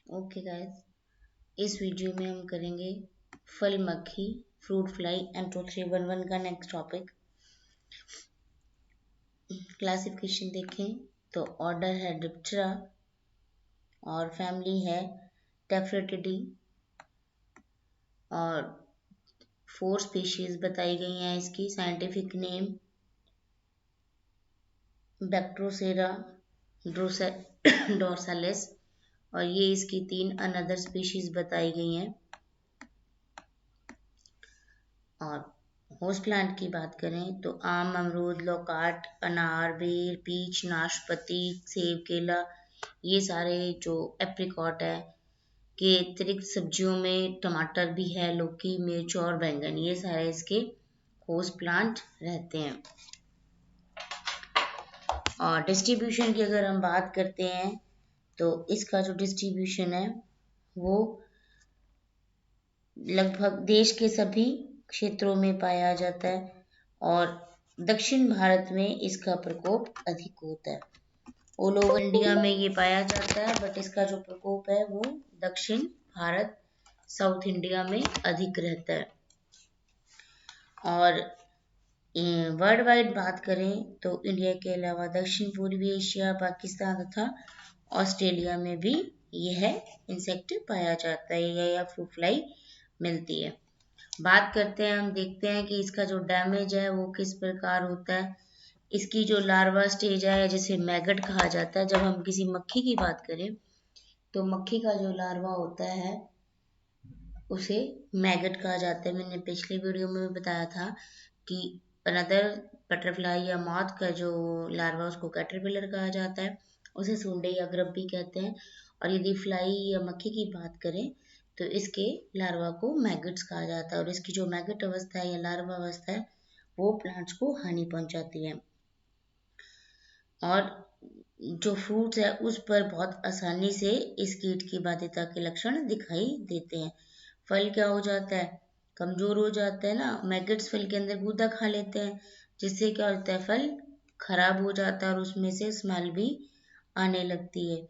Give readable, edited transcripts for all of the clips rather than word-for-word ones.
Okay guys, इस video में हम करेंगे फल मक्खी, फ्रूट फ्लाई एंट्रो 311 का नेक्स्ट टॉपिक। क्लासिफिकेशन देखें तो ऑर्डर है डिप्टेरा और फैमिली है टेफ्रेटिडी और 4 स्पीशीज बताई गई हैं। इसकी साइंटिफिक नेम बैक्ट्रोसेरा डोर्सालिस और ये इसकी 3 अनदर स्पीशीज बताई गई हैं। और होस्ट प्लांट की बात करें तो आम, अमरूद, लौकाट, अनार, बेर, पीच, नाशपाती, सेब, केला, ये सारे जो एप्रिकॉट है के अतिरिक्त सब्जियों में टमाटर भी है, लौकी, मिर्च और बैंगन, ये सारे इसके होस्ट प्लांट रहते हैं। और डिस्ट्रीब्यूशन की अगर हम बात करते हैं तो इसका जो डिस्ट्रीब्यूशन है वो लगभग देश के सभी क्षेत्रों में पाया जाता है और दक्षिण भारत में इसका प्रकोप अधिक होता है। ऑल ओवर इंडिया में ये पाया जाता है, बट इसका जो प्रकोप है वो दक्षिण भारत, साउथ इंडिया में अधिक रहता है। और वर्ल्ड वाइड बात करें तो इंडिया के अलावा दक्षिण पूर्वी एशिया, पाकिस्तान तथा ऑस्ट्रेलिया में भी यह इंसेक्ट पाया जाता है या फ्रूट फ्लाई मिलती है। बात करते हैं, हम देखते हैं कि इसका जो डैमेज है वो किस प्रकार होता है। इसकी जो लार्वा स्टेज है जिसे मैगट कहा जाता है, जब हम किसी मक्खी की बात करें तो मक्खी का जो लार्वा होता है उसे मैगट कहा जाता है। मैंने पिछले वीडियो में भी बताया था कि अनदर बटरफ्लाई या मॉथ का जो लार्वा उसको कैटरपिलर कहा जाता है, उसे सूंडे या ग्रब भी कहते हैं। और यदि फ्लाई या मक्खी की बात करें तो इसके लार्वा को मैगट्स कहा जाता है और इसकी जो मैगट अवस्था है या लार्वा अवस्था है वो प्लांट्स को हानि पहुंचाती है। और जो फ्रूट्स है उस पर बहुत आसानी से इस कीट की बाध्यता के लक्षण दिखाई देते हैं। फल क्या हो जाता है, कमजोर हो जाता है ना, मैगट्स फल के अंदर गूदा खा लेते हैं, जिससे क्या होता है फल खराब हो जाता है और उसमें से स्मेल भी आने लगती है।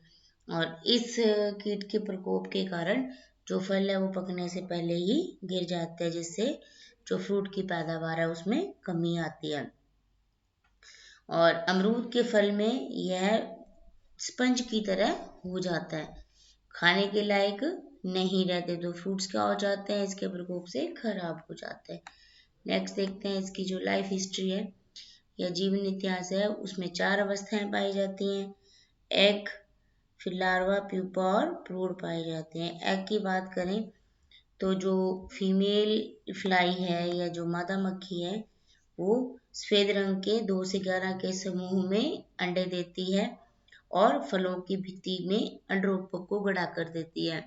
और इस कीट के प्रकोप के कारण जो फल है वो पकने से पहले ही गिर जाते हैं, जिससे जो फ्रूट की पैदावार है उसमें कमी आती है। और अमरूद के फल में यह स्पंज की तरह हो जाता है, खाने के लायक नहीं रहते, तो फ्रूट्स क्या हो जाते हैं इसके प्रकोप से खराब हो जाते हैं। नेक्स्ट देखते हैं इसकी जो लाइफ हिस्ट्री है या जीवन इतिहास है, उसमें 4 अवस्थाएं पाई जाती हैं। एग, फिर लार्वा, प्यूपा और प्रौढ़ पाए जाते हैं। एग की बात करें तो जो फीमेल फ्लाई है या जो मादा मक्खी है वो सफेद रंग के 2 से 11 के समूह में अंडे देती है और फलों की भित्ति में अंडोपक को गड़ा कर देती है।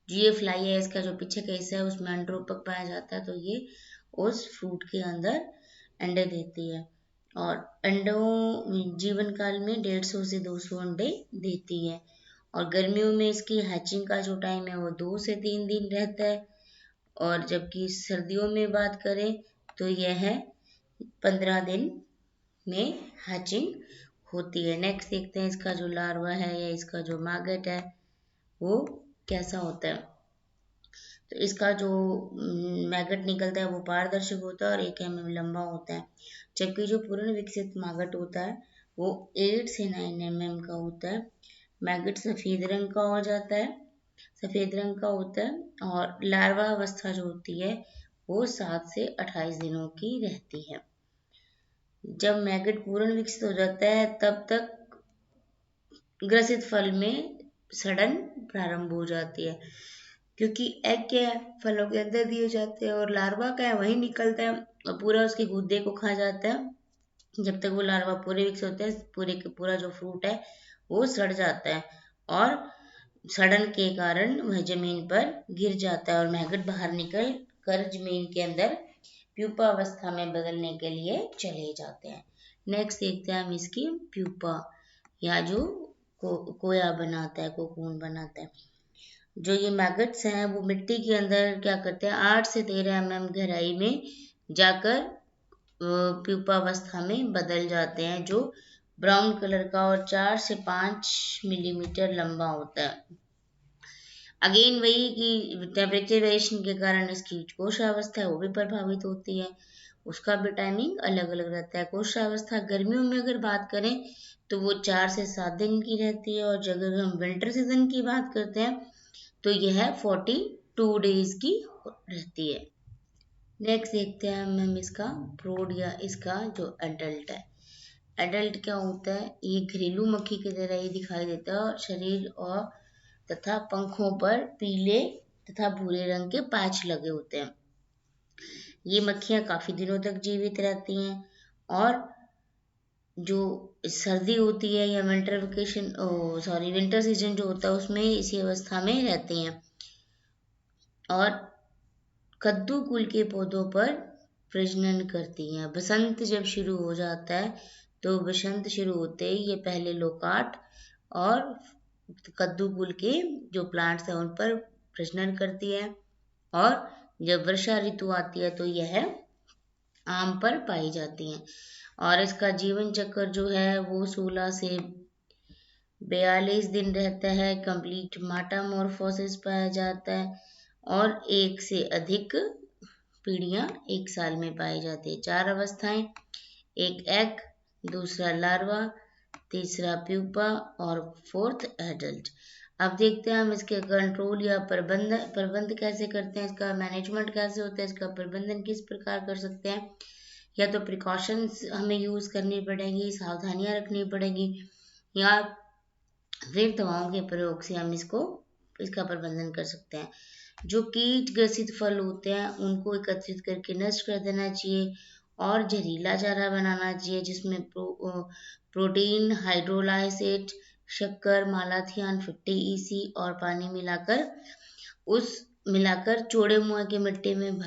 जो ये फ्लाई है इसका जो पीछे का हिस्सा है उसमें अंडोपक पाया जाता है, तो ये उस फ्रूट के अंदर अंडे देती है और अंडों जीवन काल में 150 से 200 अंडे देती है। और गर्मियों में इसकी हैचिंग का जो टाइम है वो 2 से 3 दिन रहता है और जबकि सर्दियों में बात करें तो यह है 15 दिन में हैचिंग होती है। नेक्स्ट देखते हैं इसका जो लार्वा है या इसका जो मैगट है वो कैसा होता है। तो इसका जो मैगट निकलता है वो पारदर्शक होता है और 1 mm लंबा होता है, जबकि जो पूर्ण विकसित मैगट होता है वो 8 से 9 mm का होता है। मैगट सफेद रंग का हो जाता है, सफेद रंग का होता है और लार्वा अवस्था जो होती है वो 7 से 28 दिनों की रहती है। जब मैगट पूर्ण विकसित हो जाता है तब तक ग्रसित फल में सड़न प्रारंभ हो जाती है, क्योंकि एग क्या है फलों के अंदर दिए जाते हैं और लार्वा क्या है वही निकलता है और पूरा उसके गूदे को खा जाता है। जब तक वो लार्वा पूरे विकसित होते हैं पूरे के पूरा जो फ्रूट है वो सड़ जाता है और सड़न के कारण वह जमीन पर गिर जाता है और मैगट बाहर निकल कर जमीन के अंदर प्यूपा अवस्था में बदलने के लिए चले जाते हैं। नेक्स्ट देखते हैं हम इसकी प्यूपा या जो कोया बनाता है, कोकून बनाता है। जो ये मैगट्स हैं वो मिट्टी के अंदर क्या करते हैं 8 से 13 mm गहराई में जाकर प्यूपा अवस्था में बदल जाते हैं, जो ब्राउन कलर का और 4 से 5 मिलीमीटर लंबा होता है। अगेन वही कि टेम्परेचर वेरिएशन के कारण इसकी कोशावस्था है वो भी प्रभावित होती है, उसका भी टाइमिंग अलग अलग रहता है। कोशावस्था गर्मियों में अगर बात करें तो वो 4 से 7 दिन की रहती है, और अगर हम विंटर सीजन की बात करते हैं तो यह 42 डेज की रहती है। नेक्स्ट देखते हैं हम इसका ब्रोड या इसका जो एडल्ट है। एडल्ट क्या होता है, ये घरेलू मक्खी की तरह ही दिखाई देता है, और शरीर और तथा पंखों पर पीले तथा भूरे रंग के पैच लगे होते हैं। ये मक्खियां काफी दिनों तक जीवित रहती हैं, और जो सर्दी होती है या विंटर सीजन जो होता है उसमें इसी अवस्था में रहती हैं। और कद्दू कुल के पौधों पर प्रजनन करती हैं। बसंत जब शुरू हो जाता है तो बसंत शुरू होते ही ये पहले लोकाट और कद्दू कुल के जो प्लांट्स हैं उन पर प्रजनन करती है, और जब वर्षा ऋतु आती है तो यह आम पर पाई जाती हैं। और इसका जीवन चक्र जो है वो 16 से 42 दिन रहता है। कंप्लीट मेटामॉर्फोसिस पाया जाता है, और एक से अधिक पीढ़ियां एक साल में पाई जाती है। 4 अवस्थाएं, एक एग, दूसरा लार्वा, तीसरा प्यूपा और फोर्थ एडल्ट। अब देखते हैं हम इसके कंट्रोल या प्रबंध कैसे करते हैं, इसका मैनेजमेंट कैसे होता है, इसका प्रबंधन किस प्रकार कर सकते हैं। या तो प्रिकॉशंस हमें यूज करनी पड़ेंगी, सावधानियां रखनी पड़ेंगी, या फिर दवाओं के प्रयोग से हम इसका प्रबंधन कर सकते हैं। जो कीट ग्रसित फल होते हैं उनको एकत्रित करके नष्ट कर देना चाहिए, और जहरीला चारा बनाना चाहिए जिसमें प्रोटीन, हाइड्रोलाइसेट, शक्कर, मालाथियान, फिट्टी ईसी और पानी मिलाकर चौड़े मुंह के मिट्टी में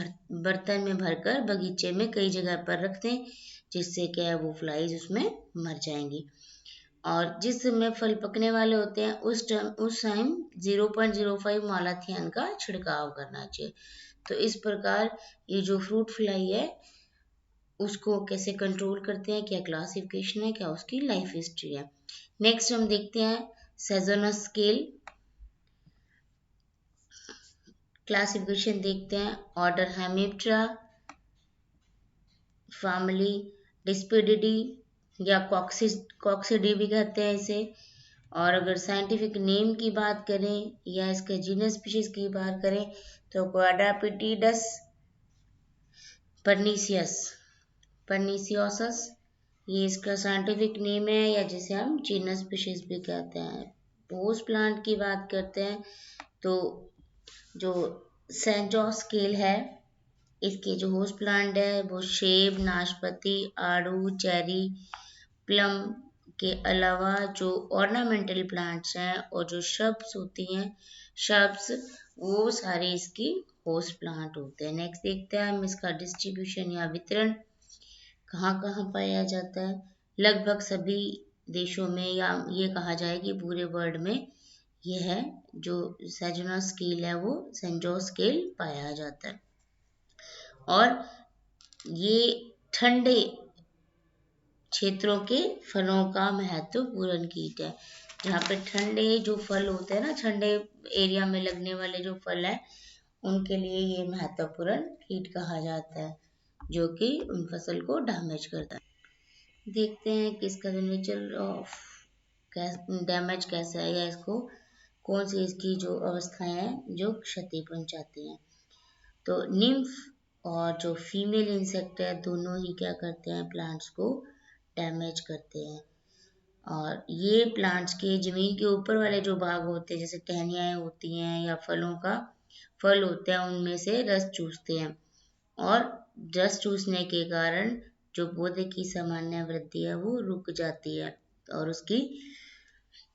बर्तन में भरकर बगीचे में कई जगह पर रख दें, जिससे क्या है वो फ्लाइज उसमें मर जाएंगी। और जिस समय फल पकने वाले होते हैं उस टाइम 0.05 मालाथियन का छिड़काव करना चाहिए। तो इस प्रकार ये जो फ्रूट फ्लाई है उसको कैसे कंट्रोल करते हैं, क्या क्लासिफिकेशन है, क्या उसकी लाइफ हिस्ट्री है। नेक्स्ट हम देखते हैं सेजोनस स्केल क्लासिफिकेशन देखते हैं। ऑर्डर हेमिप्टेरा, फैमिली डिस्पिडिडी या कॉक्सिडी भी कहते हैं इसे। और अगर साइंटिफिक नेम की बात करें या इसके जीनस स्पीशीज की बात करें तो क्वाड्रापिटिडस परनीसियोसस ये इसका साइंटिफिक नेम है, या जिसे हम जीनस स्पीशीज भी कहते हैं। होस्ट प्लांट की बात करते हैं तो जो सेंजोस स्केल है इसके जो होस्ट प्लांट है वो सेब, नाशपाती, आड़ू, चेरी, प्लम के अलावा जो ऑर्नामेंटल प्लांट्स हैं और जो श्रब्स होती हैं वो सारे इसकी होस्ट प्लांट होते हैं। नेक्स्ट देखते हैं हम इसका डिस्ट्रीब्यूशन या वितरण कहाँ कहाँ पाया जाता है। लगभग सभी देशों में, या ये कहा जाए कि पूरे वर्ल्ड में यह है जो सेजोनस स्केल है वो सेंजोस स्केल पाया जाता है। और ये ठंडे क्षेत्रों के फलों का महत्वपूर्ण कीट है। जहाँ पे ठंडे जो फल होते हैं ना, ठंडे एरिया में लगने वाले जो फल है उनके लिए ये महत्वपूर्ण कीट कहा जाता है, जो कि उन फसल को डैमेज करता है। देखते हैं कि इसका जो नेचर ऑफ डैमेज कैसा है, या इसको कौन सी इसकी जो अवस्थाएं हैं जो क्षति पहुंचाती हैं। तो निम्फ और जो फीमेल इंसेक्ट है दोनों ही क्या करते हैं, प्लांट्स को डैमेज करते हैं। और ये प्लांट्स के जमीन के ऊपर वाले जो भाग होते हैं जैसे टहनियाँ होती हैं या फल होते हैं उनमें से रस चूसते हैं, और रस चूसने के कारण जो पौधे की सामान्य वृद्धि है वो रुक जाती है, और उसकी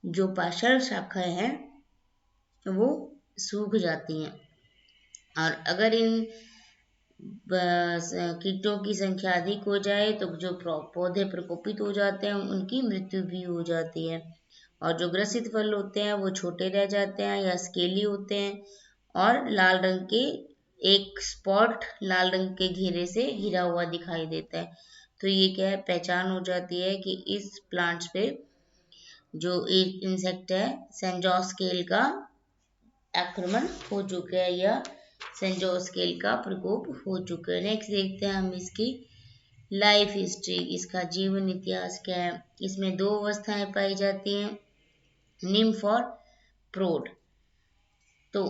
जो पार्श्व शाखाएं हैं वो सूख जाती हैं। और अगर इन कीटों की संख्या अधिक हो जाए तो जो पौधे प्रकोपित हो जाते हैं उनकी मृत्यु भी हो जाती है। और जो ग्रसित फल होते हैं वो छोटे रह जाते हैं या स्केली होते हैं, और लाल रंग के एक स्पॉट लाल रंग के घेरे से घिरा हुआ दिखाई देता है। तो ये क्या है, पहचान हो जाती है कि इस प्लांट्स पे जो एक इंसेक्ट है सेंजोस स्केल का आक्रमण हो चुका है या सेंट स्केल का प्रकोप हो चुका है। नेक्स्ट देखते हैं हम इसकी लाइफ हिस्ट्री, इसका जीवन इतिहास क्या है। इसमें दो अवस्थाएं पाई जाती हैं, निम्फ और प्रोड। तो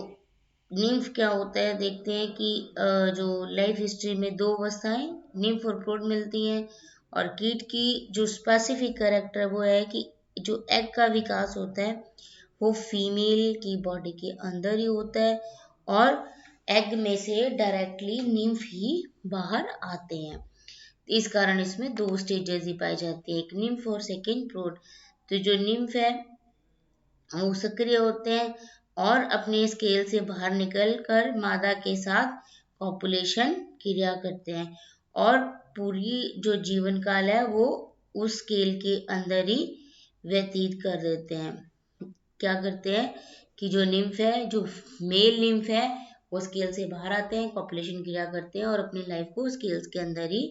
निम्फ क्या होता है देखते हैं कि जो लाइफ हिस्ट्री में दो अवस्थाएं निम्फ और प्रोड मिलती हैं। और कीट की जो स्पेसिफिक कैरेक्टर वो है कि जो एग का विकास होता है वो फीमेल की बॉडी के अंदर ही होता है और एग में से डायरेक्टली निम्फ ही बाहर आते हैं। इस कारण इसमें दो स्टेजेस ही पाई जाती है, एक निम्फ और सेकेंड प्रोड। तो जो निम्फ है वो सक्रिय होते हैं और अपने स्केल से बाहर निकल कर मादा के साथ कॉपुलेशन क्रिया करते हैं और पूरी जो जीवन काल है वो उस स्केल के अंदर ही व्यतीत कर देते हैं। क्या करते हैं कि जो निम्फ है, जो मेल निम्फ है, वो स्केल से बाहर आते हैं, कॉपुलेशन क्रिया करते हैं और अपनी लाइफ को स्केल्स के अंदर ही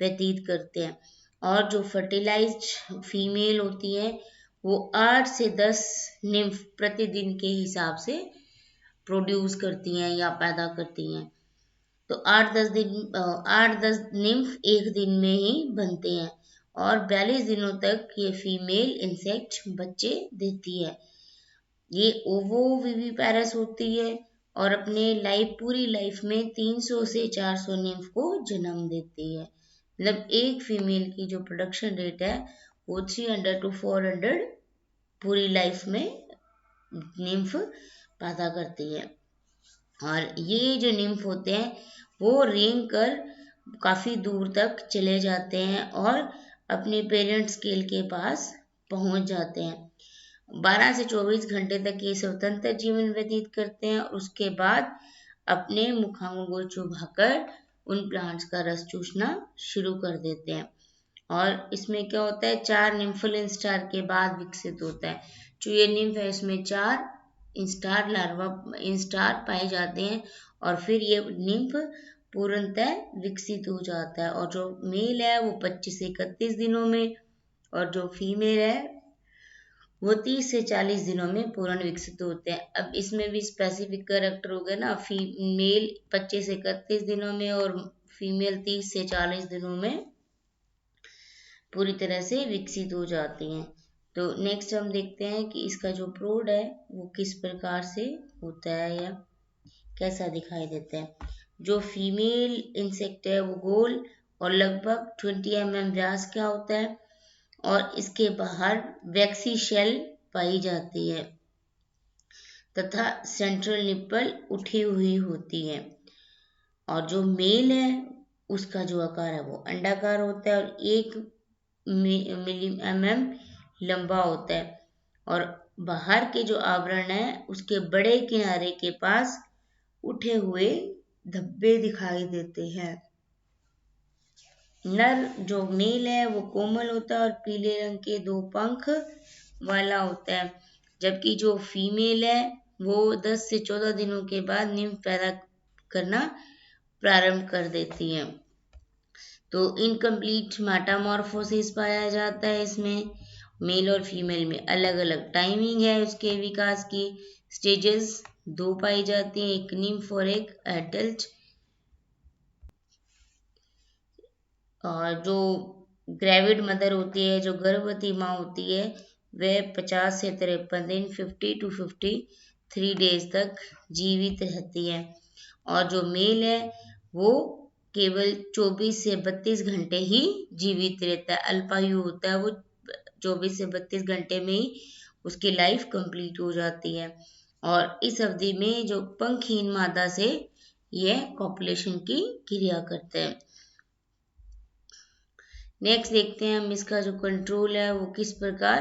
व्यतीत करते हैं। और जो फर्टिलाइज्ड फीमेल होती है वो 8 से 10 निम्फ प्रतिदिन के हिसाब से प्रोड्यूस करती हैं या पैदा करती हैं। तो 8-10 निम्फ एक दिन में ही बनते हैं और 42 दिनों तक ये फीमेल इंसेक्ट बच्चे देती है। ये ओवोविविपेरस होती है और अपने पूरी लाइफ में 300 से 400 निम्फ को जन्म देती है। मतलब एक फीमेल की जो प्रोडक्शन रेट है वो 300 to 400 पूरी लाइफ में निम्फ पैदा करती है। और ये जो निम्फ होते हैं वो रेंग कर काफी दूर तक चले जाते हैं और अपने पेरेंट स्केल के पास पहुंच जाते हैं। 12 से 24 घंटे तक ये स्वतंत्र जीवन व्यतीत करते हैं और उसके बाद अपने मुखांगों को चुभाकर उन प्लांट्स का रस चूसना शुरू कर देते हैं। और इसमें क्या होता है, 4 निम्फल इंस्टार के बाद विकसित होता है। जो ये निम्फ है इसमें 4 इंस्टार पाए जाते हैं और फिर ये निम्फ पूर्णतः विकसित हो जाता है। और जो मेल है वो 25 से 31 दिनों में और जो फीमेल है वो 30 से 40 दिनों में पूर्ण विकसित होते हैं। अब इसमें भी स्पेसिफिक कैरेक्टर हो गया ना, फीमेल 25 से 31 दिनों में और फीमेल 30 से 40 दिनों में पूरी तरह से विकसित हो जाती हैं। तो नेक्स्ट हम देखते हैं कि इसका जो प्रोड है वो किस प्रकार से होता है या कैसा दिखाई देता है। जो फीमेल इंसेक्ट है वो गोल और लगभग 20 mm व्यास का होता है और इसके बाहर वैक्सी शेल पाई जाती है तथा सेंट्रल निप्पल उठी हुई होती है। और जो मेल है उसका जो आकार है वो अंडाकार होता है और 1 mm लंबा होता है और बाहर के जो आवरण है उसके बड़े किनारे के पास उठे हुए धब्बे दिखाई देते हैं। नर जो मेल है वो कोमल होता है और पीले रंग के 2 पंख वाला होता है, जबकि जो फीमेल है वो 10 से 14 दिनों के बाद निम्फ पैदा करना प्रारंभ कर देती है। तो इनकम्प्लीट मेटामॉर्फोसिस पाया जाता है इसमें। मेल और फीमेल में अलग अलग टाइमिंग है उसके विकास की, स्टेजेस 2 पाई जाती हैं, एक निम्फ और एक एडल्ट। और जो ग्रेविड मदर होती है, जो गर्भवती माँ होती है, वह 50 से 53 दिन 50 to 53 डेज तक जीवित रहती है। और जो मेल है वो केवल 24 से 32 घंटे ही जीवित रहता है, अल्पायु होता है वो, 24 से 32 घंटे में ही उसकी लाइफ कंप्लीट हो जाती है। और इस अवधि में जो पंखहीन मादा से यह कॉपुलेशन की क्रिया करते हैं। नेक्स्ट देखते हैं हम इसका जो कंट्रोल है वो किस प्रकार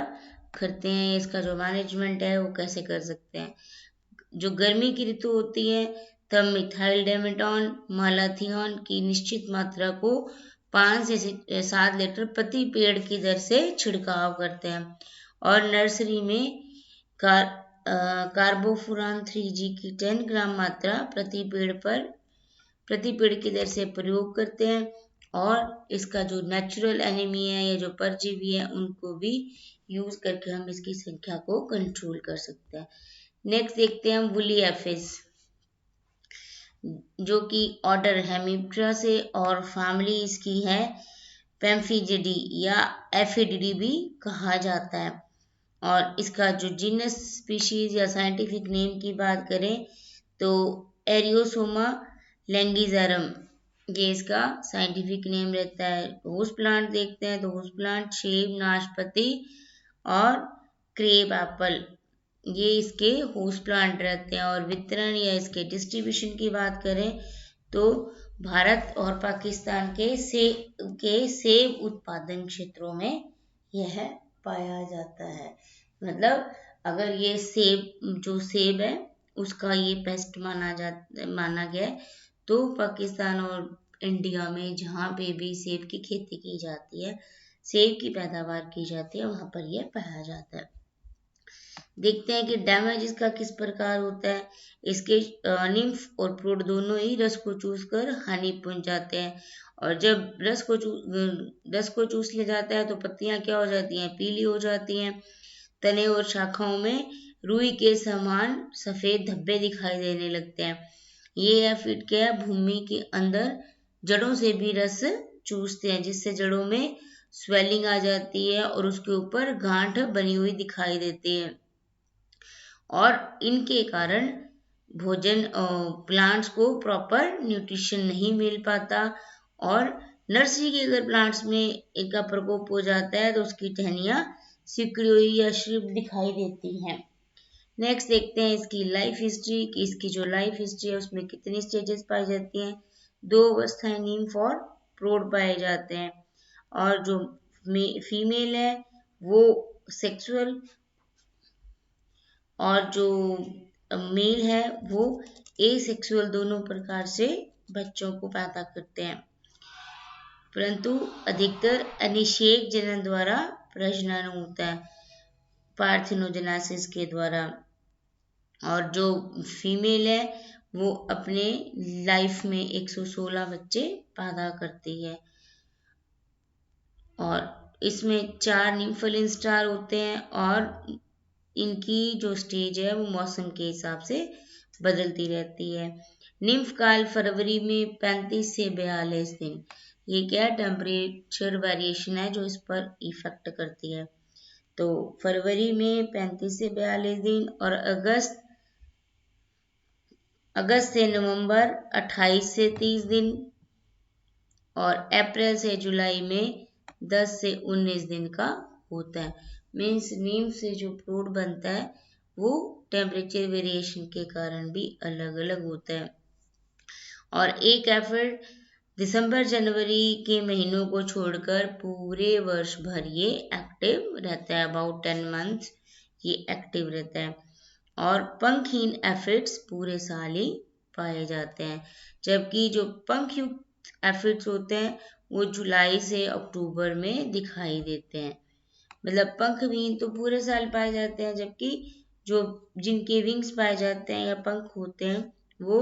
करते हैं, इसका जो मैनेजमेंट है वो कैसे कर सकते हैं। जो गर्मी की ऋतु होती है तब मिथाइल डेमेटॉन मालाथियन की निश्चित मात्रा को 5 से 7 लीटर प्रति पेड़ की दर से छिड़काव करते हैं और नर्सरी में कार्बोफुरान 3G की 10 ग्राम मात्रा प्रति पेड़ की दर से प्रयोग करते हैं। और इसका जो नेचुरल एनिमी है या जो परजीवी है उनको भी यूज करके हम इसकी संख्या को कंट्रोल कर सकते हैं। नेक्स्ट देखते हैं हम वुली एफिस, जो कि ऑर्डर हेमिप्टेरा से और फैमिली इसकी है पेम्फिजिडी या एफिडिडी भी कहा जाता है। और इसका जो जीनस स्पीशीज या साइंटिफिक नेम की बात करें तो एरियोसोमा लैंगिज़रम, ये इसका साइंटिफिक नेम रहता है। होस्ट प्लांट देखते हैं तो होस्ट प्लांट सेब, नाशपाती और क्रेब एप्पल, ये इसके होस्ट प्लांट रहते हैं। और वितरण या इसके डिस्ट्रीब्यूशन की बात करें तो भारत और पाकिस्तान के सेब उत्पादन क्षेत्रों में यह पाया जाता है। मतलब अगर ये सेब है उसका ये पेस्ट माना गया है, तो पाकिस्तान और इंडिया में जहाँ पे भी सेब की खेती की जाती है, सेब की पैदावार की जाती है, वहाँ पर यह पाया जाता है। देखते हैं कि डैमेज इसका किस प्रकार होता है। इसके निम्फ और प्रोड दोनों ही रस को चूस कर हानि पहुंचाते हैं, और जब रस को चूस लिया जाता है तो पत्तियां क्या हो जाती हैं, पीली हो जाती हैं। तने और शाखाओं में रुई के समान सफेद धब्बे दिखाई देने लगते हैं। ये एफिड क्या है, भूमि के अंदर जड़ों से भी रस चूसते हैं, जिससे जड़ों में स्वेलिंग आ जाती है और उसके ऊपर गांठ बनी हुई दिखाई देती है। और इनके कारण भोजन प्लांट्स को प्रॉपर न्यूट्रिशन नहीं मिल पाता, और नर्सरी के अगर प्लांट्स में इनका प्रकोप हो जाता है तो उसकी टहनियाँ सिकुड़ी हुई या श्रिप दिखाई देती हैं। नेक्स्ट देखते हैं इसकी लाइफ हिस्ट्री, कि इसकी जो लाइफ हिस्ट्री है उसमें कितनी स्टेजेस पाई जाती हैं। 2 अवस्थाएं निम्फ और प्रोड पाए जाते हैं, और जो फीमेल है वो सेक्सुअल, और जो मेल है वो एसेक्सुअल, दोनों प्रकार से बच्चों को पैदा करते हैं। परंतु अधिकतर अनिषेक जनन द्वारा प्रजनन होता है, पार्थिनोजेनेसिस के द्वारा। और जो फीमेल है वो अपने लाइफ में 116 बच्चे पैदा करती है। और इसमें 4 निम्फल इंस्टार होते हैं, और इनकी जो स्टेज है वो मौसम के हिसाब से बदलती रहती है। निम्फ काल फरवरी में 35 से 42 दिन, ये क्या टेम्परेचर वेरिएशन है जो इस पर इफेक्ट करती है। तो फरवरी में 35 से 42 दिन, और अगस्त से नवंबर 28 से 30 दिन, और अप्रैल से जुलाई में 10 से 19 दिन का होता है। मीन्स नीम से जो प्रोड बनता है वो टेम्परेचर वेरिएशन के कारण भी अलग अलग होता है। और एक एफिड दिसंबर जनवरी के महीनों को छोड़कर पूरे वर्ष भर ये एक्टिव रहता है, अबाउट 10 मंथ्स ये एक्टिव रहता है। और पंखहीन एफिड्स पूरे साल ही पाए जाते हैं, जबकि जो पंखयुक्त एफिड्स होते हैं वो जुलाई से अक्टूबर में दिखाई देते हैं। मतलब पंखहीन तो पूरे साल पाए जाते हैं, जबकि जो जिनके विंग्स पाए जाते हैं या पंख होते हैं वो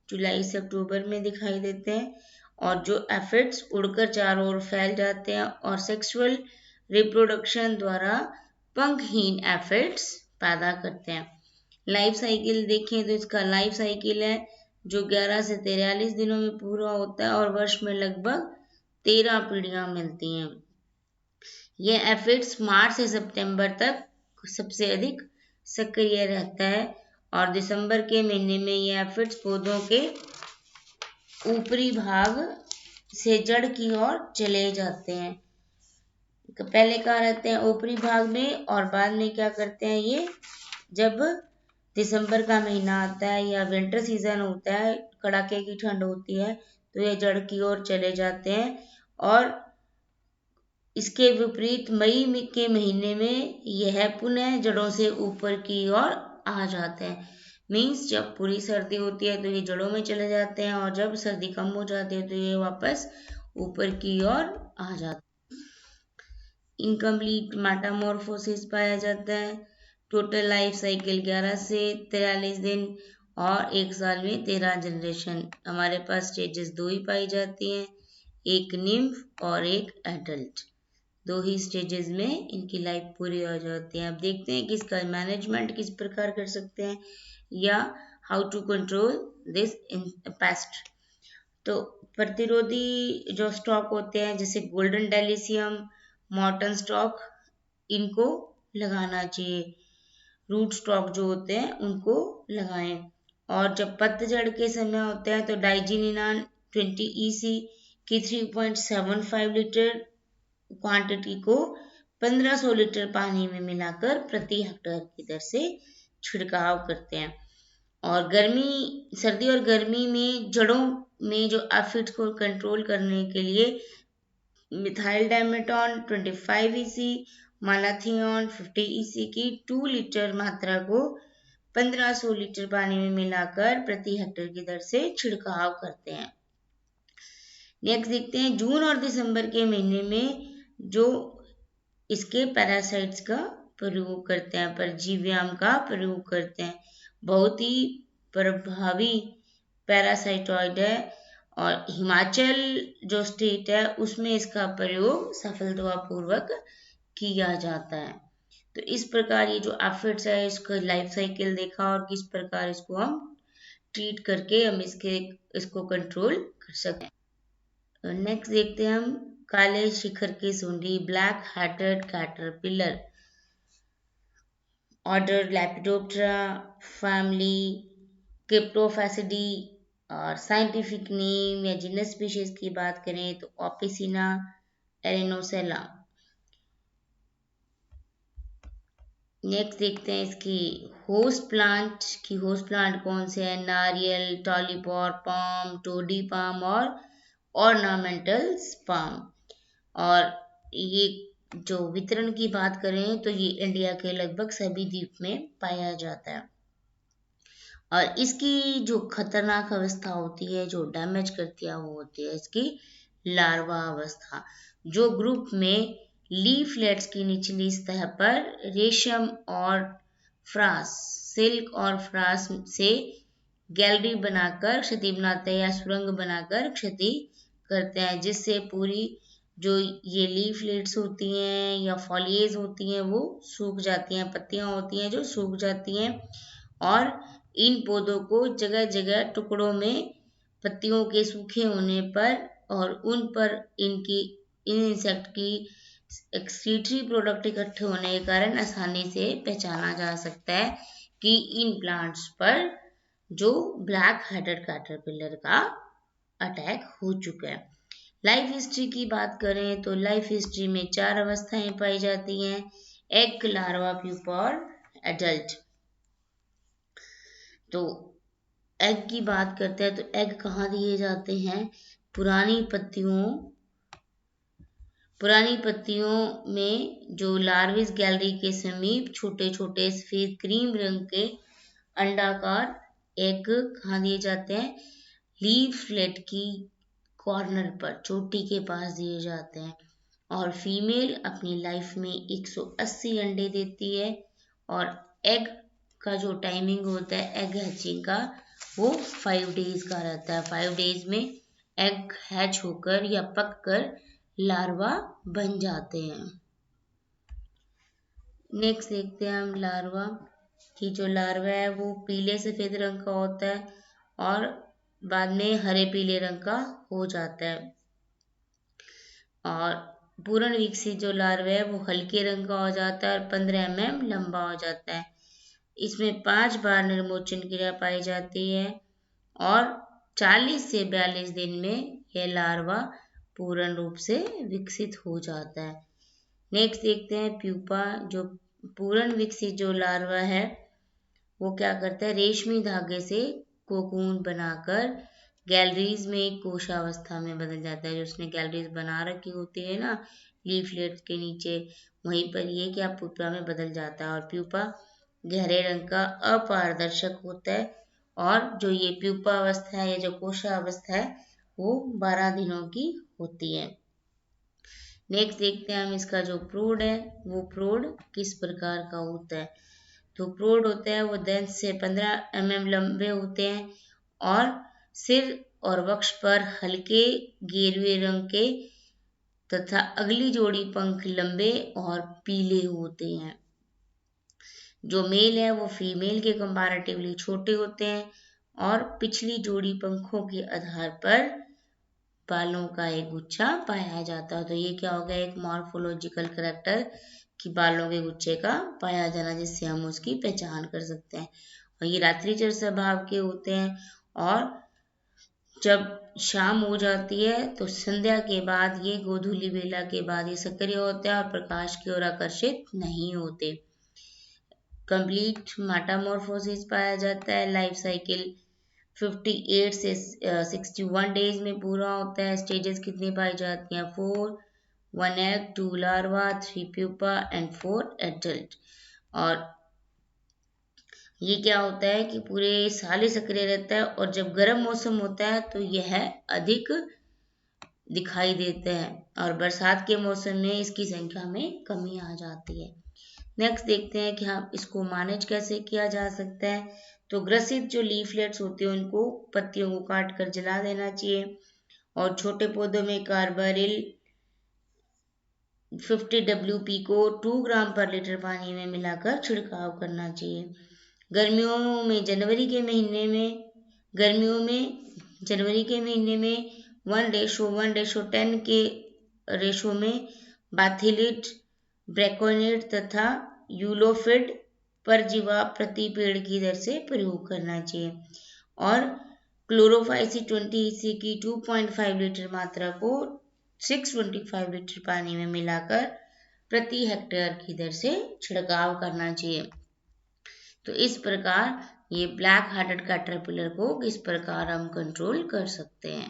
जुलाई से अक्टूबर में दिखाई देते हैं। और जो एफिड्स उड़कर चारों ओर फैल जाते हैं और सेक्सुअल रिप्रोडक्शन द्वारा पंखहीन एफिड्स पैदा करते हैं। लाइफ साइकिल देखें तो इसका लाइफ साइकिल है जो 11 से 43 दिनों में पूरा होता है, और वर्ष में लगभग 13 पीढ़ियां मिलती हैं। यह एफिड्स मार्च से सितंबर तक सबसे अधिक सक्रिय रहता है, और दिसंबर के महीने में यह एफिड्स पौधों के ऊपरी भाग से जड़ की ओर चले जाते हैं। पहले कहाँ रहते हैं, ऊपरी भाग में, और बाद में क्या करते हैं, ये जब दिसंबर का महीना आता है या विंटर सीजन होता है, कड़ाके की ठंड होती है, तो ये जड़ की ओर चले जाते हैं। और इसके विपरीत मई के महीने में यह पुनः जड़ों से ऊपर की ओर आ जाते हैं। मीन्स जब पूरी सर्दी होती है तो ये जड़ों में चले जाते हैं, और जब सर्दी कम हो जाती है तो ये वापस ऊपर की ओर आ जाते हैं। इनकम्प्लीट मेटामॉर्फोसिस पाया जाता है। टोटल लाइफ साइकिल 11 से 43 दिन, और एक साल में 13 जनरेशन। हमारे पास स्टेजेस 2 ही पाई जाती हैं, एक निम्फ और एक एडल्ट। 2 ही स्टेजेस में इनकी लाइफ पूरी हो जाती है। अब देखते हैं कि इसका मैनेजमेंट किस प्रकार कर सकते हैं या how to control this in pest. तो प्रतिरोधी जो स्टॉक होते हैं जैसे गोल्डन डेलिशियम, मॉर्टन स्टॉक, इनको लगाना चाहिए। रूट स्टॉक जो होते हैं उनको लगाएं। और जब पतझड़ के समय होते हैं तो डाइजीनिनान 20 EC की 3.75 लीटर क्वांटिटी को 1500 लीटर पानी में मिलाकर प्रति हेक्टेयर की दर से छिड़काव करते हैं। और सर्दी और गर्मी में जड़ों में जो एफिड्स को कंट्रोल करने के लिए मिथाइल डाइमेटॉन 25 EC, मालाथियन 50 EC की 2 लीटर मात्रा को 1500 लीटर पानी में मिलाकर प्रति हेक्टेयर की दर से छिड़काव करते हैं। नेक्स्ट देखते हैं जून और दिसंबर के महीने में जो इसके पैरासाइट्स का प्रयोग करते हैं, परजीव्याम का प्रयोग करते हैं। बहुत ही प्रभावी पैरासाइटॉइड है और हिमाचल जो स्टेट है उसमें इसका प्रयोग सफलतापूर्वक किया जाता है। तो इस प्रकार ये जो एफिड्स है इसका लाइफ साइकिल देखा और किस प्रकार इसको हम ट्रीट करके हम इसको कंट्रोल कर सकते हैं। नेक्स्ट देखते हैं हम काले शिखर की सुंडी, black headed caterpillar, order lepidoptera, family Cryptophasidae, और साइंटिफिक नेम या जीनस स्पीशीज की बात करें तो ओपिसिना एरेनोसेला। नेक्स्ट देखते हैं इसकी होस्ट प्लांट कौन से हैं, नारियल, टॉलीपॉर पाम, टोडी पाम और ऑर्नामेंटल पाम। और ये जो वितरण की बात करें तो ये इंडिया के लगभग सभी द्वीप में पाया जाता है। और इसकी जो खतरनाक अवस्था होती है, जो डैमेज करती है, वो होती है इसकी लार्वा अवस्था, जो ग्रुप में लीफलेट्स की निचली सतह पर रेशम और फ्रास, सिल्क और फ्रास से गैलरी बनाकर क्षति बनाते हैं या सुरंग बनाकर क्षति करते हैं, जिससे पूरी जो ये लीफलेट्स होती हैं या फॉलिएज होती हैं वो सूख जाती हैं, पत्तियां होती हैं जो सूख जाती हैं। और इन पौधों को जगह जगह टुकड़ों में पत्तियों के सूखे होने पर और उन पर इन इंसेक्ट की एक्सक्रीटरी प्रोडक्ट इकट्ठे होने के कारण आसानी से पहचाना जा सकता है कि इन प्लांट्स पर जो ब्लैक हेडेड कैटरपिलर का अटैक हो चुका है। लाइफ हिस्ट्री की बात करें तो लाइफ हिस्ट्री में 4 अवस्थाएं पाई जाती हैं, एग, लार्वा, प्यूपा और एडल्ट। तो एग की बात करते हैं तो एग कहाँ दिए जाते हैं, पुरानी पत्तियों में जो लार्विस गैलरी के समीप छोटे छोटे सफेद क्रीम रंग के अंडाकार एग कहाँ दिए जाते हैं, लीफलेट की कॉर्नर पर चोटी के पास दिए जाते हैं। और फीमेल अपनी लाइफ में 180 अंडे देती है और एग का जो टाइमिंग होता है एग हैचिंग का वो 5 डेज का रहता है। 5 डेज में एग हैच होकर या पककर लार्वा बन जाते हैं। नेक्स्ट देखते हैं हम लार्वा की। जो लार्वा है वो पीले सफेद रंग का होता है और बाद में हरे पीले रंग का हो जाता है। और पूर्ण विकसित जो लार्वा है वो हल्के रंग का हो जाता है और 15 mm लंबा हो जाता है। इसमें 5 बार निर्मोचन क्रिया पाई जाती है और 40 से 42 दिन में यह लार्वा पूर्ण रूप से विकसित हो जाता है। नेक्स्ट देखते हैं प्यूपा। जो पूर्ण विकसित जो लार्वा है वो क्या करता है, रेशमी धागे से कोकून बनाकर गैलरीज में कोशावस्था में बदल जाता है। जो उसने गैलरीज बना रखी होती है ना लीफलेट के नीचे, वहीं पर ये क्या प्यूपा में बदल जाता है। और प्यूपा गहरे रंग का अपारदर्शक होता है और जो ये प्यूपा अवस्था है या जो कोशा अवस्था है वो 12 दिनों की होती है। नेक्स्ट देखते हैं हम इसका जो प्रोड है वो प्रोड किस प्रकार का होता है। तो प्रोड होते हैं वो 10 से 15 mm लंबे होते हैं और सिर और वक्ष पर हल्के गेरुए रंग के तथा अगली जोड़ी पंख लंबे और पीले होते हैं। जो मेल है वो फीमेल के कंपैरेटिवली छोटे होते हैं और पिछली जोड़ी पंखों के आधार पर बालों का एक गुच्छा पाया जाता है। तो ये क्या हो गया, एक मॉर्फोलॉजिकल करैक्टर कि बालों के गुच्छे का पाया जाना, जिससे हम उसकी पहचान कर सकते हैं। और ये रात्रिचर स्वभाव के होते हैं और जब शाम हो जाती है तो संध्या के बाद ये गोधूली बेला के बाद ये सक्रिय होते हैं और प्रकाश की ओर आकर्षित नहीं होते। कंप्लीट मेटामॉर्फोसिस पाया जाता है। लाइफ साइकिल 58 से 61 डेज में पूरा होता है। स्टेजेस कितनी पाई जाती हैं? 4, 1 egg, 2 larva, 3 pupa and 4 adult. और ये क्या होता है कि पूरे साल ही सक्रिय रहता है और जब गर्म मौसम होता है तो यह अधिक दिखाई देते हैं और बरसात के मौसम में इसकी संख्या में कमी आ जाती है। नेक्स्ट देखते हैं कि हम इसको मैनेज कैसे किया जा सकता है। तो ग्रसित जो लीफलेट्स होते हैं उनको पत्तियों को काट कर जला देना चाहिए और छोटे पौधों में कार्बारिल 50 WP को 2 ग्राम पर लीटर पानी में मिलाकर छिड़काव करना चाहिए। गर्मियों में जनवरी के महीने में 1:1:10 के रेशो में बाथिलिट, ब्रैकोनिट तथा यूलोफिड परजीवा प्रति पेड़ की दर से प्रयोग करना चाहिए और क्लोरोफाइसी 20 की 2.5 लीटर मात्रा को 625 लीटर पानी में मिलाकर प्रति हेक्टेयर की दर से छिड़काव करना चाहिए। तो इस प्रकार ये ब्लैक हार्टेड कैटरपिलर को किस प्रकार हम कंट्रोल कर सकते हैं।